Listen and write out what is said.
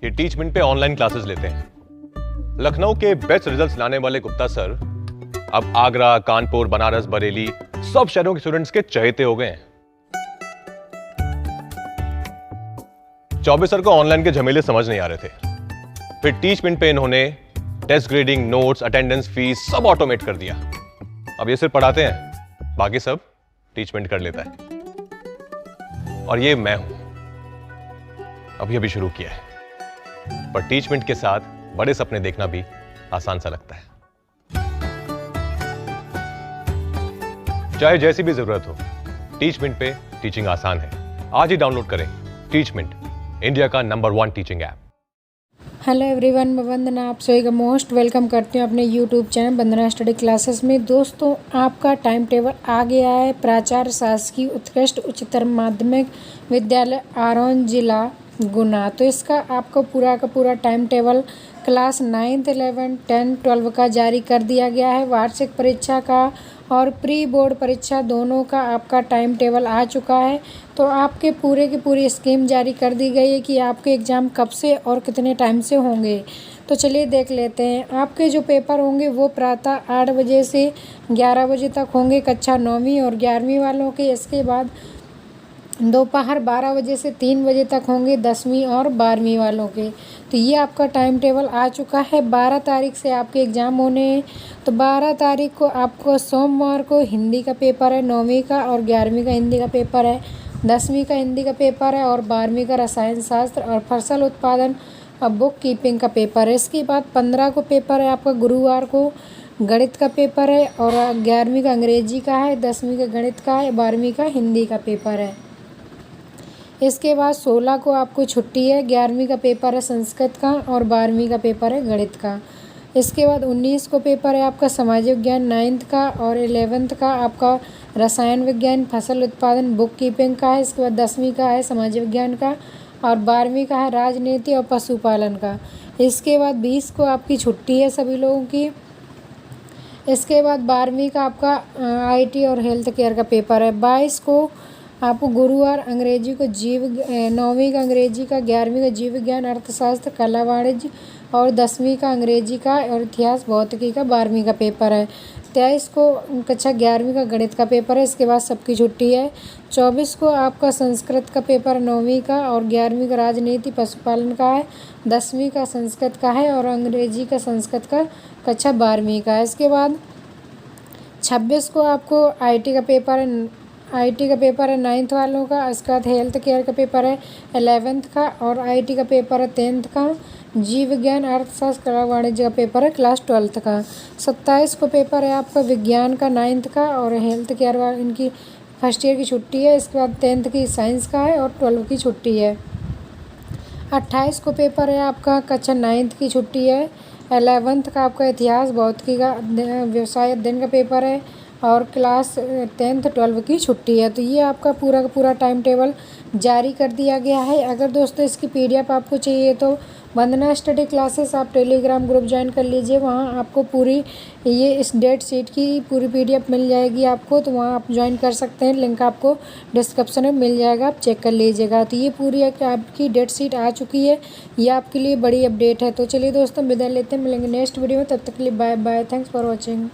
ये टीचमेंट पे online classes लेते हैं। लखनऊ के बेस्ट रिजल्ट्स लाने वाले गुप्ता सर अब आगरा, कानपुर, बनारस, बरेली सब शहरों के स्टूडेंट्स के चहेते हो गए हैं। चौबे सर को ऑनलाइन के झमेले समझ नहीं आ रहे थे, फिर टीचमेंट पे इन्होंने test grading, notes, attendance, fees सब ऑटोमेट कर दिया। अब ये सिर्फ पढ़ाते हैं, बाकी सब टीचमेंट कर लेता है। और ये मैं हूं, अभी शुरू किया है, पर टीचमेंट के साथ बड़े सपने देखना भी आसान सा लगता है। चाहे जैसी भी जरूरत हो, टीचमेंट पे टीचिंग आसान है। आज ही डाउनलोड करें टीचमेंट, इंडिया का number 1 teaching app. Hello everyone, मैं वंदना आप सभी का मोस्ट वेलकम करती हूँ अपने यूट्यूब चैनल वंदना स्टडी क्लासेस में। दोस्तों, आपका टाइम टेबल आ गया है। प्राचार्य शासकीय उत्कृष्ट उच्चतर माध्यमिक विद्यालय आरोन, जिला गुना। तो इसका आपको पूरा का पूरा time table class 9th, 11th, 10th, 12th का जारी कर दिया गया है। वार्षिक परीक्षा का और प्री बोर्ड परीक्षा दोनों का आपका टाइम टेबल आ चुका है। तो आपके पूरे की पूरी स्कीम जारी कर दी गई है कि आपके एग्ज़ाम कब से और कितने टाइम से होंगे। तो चलिए देख लेते हैं। आपके जो पेपर होंगे वो प्रातः 8 बजे से 11 बजे तक होंगे कक्षा 9वीं और 11वीं वालों के। इसके बाद दोपहर 12 बजे से 3 बजे तक होंगे 10वीं और 12वीं वालों के। तो ये आपका टाइम टेबल आ चुका है। 12 तारीख से आपके एग्ज़ाम होने हैं। तो 12 तारीख को आपको सोमवार को हिंदी का पेपर है, 9वीं का और 11वीं का हिंदी का पेपर है, 10वीं का हिंदी का पेपर है और 12वीं का रसायन शास्त्र और फसल उत्पादन और बुक कीपिंग का पेपर है। इसके बाद 15 को पेपर है आपका गुरुवार को गणित का पेपर है और 11वीं का अंग्रेजी का है, 10वीं का गणित का है, 12वीं का हिंदी का पेपर है। इसके बाद 16 को आपको छुट्टी है। 11वीं का पेपर है संस्कृत का और 12वीं का पेपर है गणित का। इसके बाद 19 को पेपर है आपका सामाजिक विज्ञान 9th का और 11th का आपका रसायन विज्ञान, फसल उत्पादन, बुक कीपिंग का है। इसके बाद 10वीं का है सामाजिक विज्ञान का और 12वीं का है राजनीति और पशुपालन का। इसके बाद 20 को आपकी छुट्टी है सभी लोगों की। इसके बाद 12वीं का आपका IT और हेल्थ केयर का पेपर है। 22 को आपको गुरुवार अंग्रेजी को 9वीं का अंग्रेजी का, 11वीं का जीव विज्ञान, अर्थशास्त्र, कला, वाणिज्य और 10वीं का अंग्रेजी का और इतिहास भौतिकी का 12वीं का पेपर है। 23 को कक्षा 11वीं का गणित का पेपर है। इसके बाद सबकी छुट्टी है। 24 को आपका संस्कृत का पेपर 9वीं का और 11वीं का राजनीति पशुपालन का है, 10वीं का संस्कृत का है और अंग्रेजी का संस्कृत का कक्षा 12वीं का है। इसके बाद 26 को आपको IT का पेपर है। IT का पेपर है 9th वालों का। इसके बाद हेल्थ केयर का पेपर है 11th का और IT का पेपर है 10th का। जीव विज्ञान, अर्थशास्त्र, कला, वाणिज्य का पेपर है क्लास 12th का। 27 को पेपर है आपका विज्ञान का 9th का और हेल्थ केयर वाला इनकी फर्स्ट ईयर की छुट्टी है। इसके बाद 10th की साइंस का है और 12th की छुट्टी है। 28 को पेपर है आपका कक्षा 9th की छुट्टी है। 11th का आपका इतिहास भौतिकी का व्यवसाय अध्ययन का पेपर है और क्लास 10th 12th की छुट्टी है। तो ये आपका पूरा का पूरा टाइम टेबल जारी कर दिया गया है। अगर दोस्तों इसकी PDF आपको चाहिए तो वंदना स्टडी क्लासेस आप टेलीग्राम ग्रुप ज्वाइन कर लीजिए। वहाँ आपको पूरी ये इस डेट शीट की पूरी PDF मिल जाएगी आपको, तो वहाँ आप ज्वाइन कर सकते हैं। लिंक आपको डिस्क्रिप्शन में मिल जाएगा, आप चेक कर लीजिएगा। तो ये पूरी आपकी डेट शीट आ चुकी है। ये आपके लिए बड़ी अपडेट है। तो चलिए दोस्तों विदा लेते हैं, मिलेंगे नेक्स्ट वीडियो में। तब तक के लिए bye bye, thanks for watching.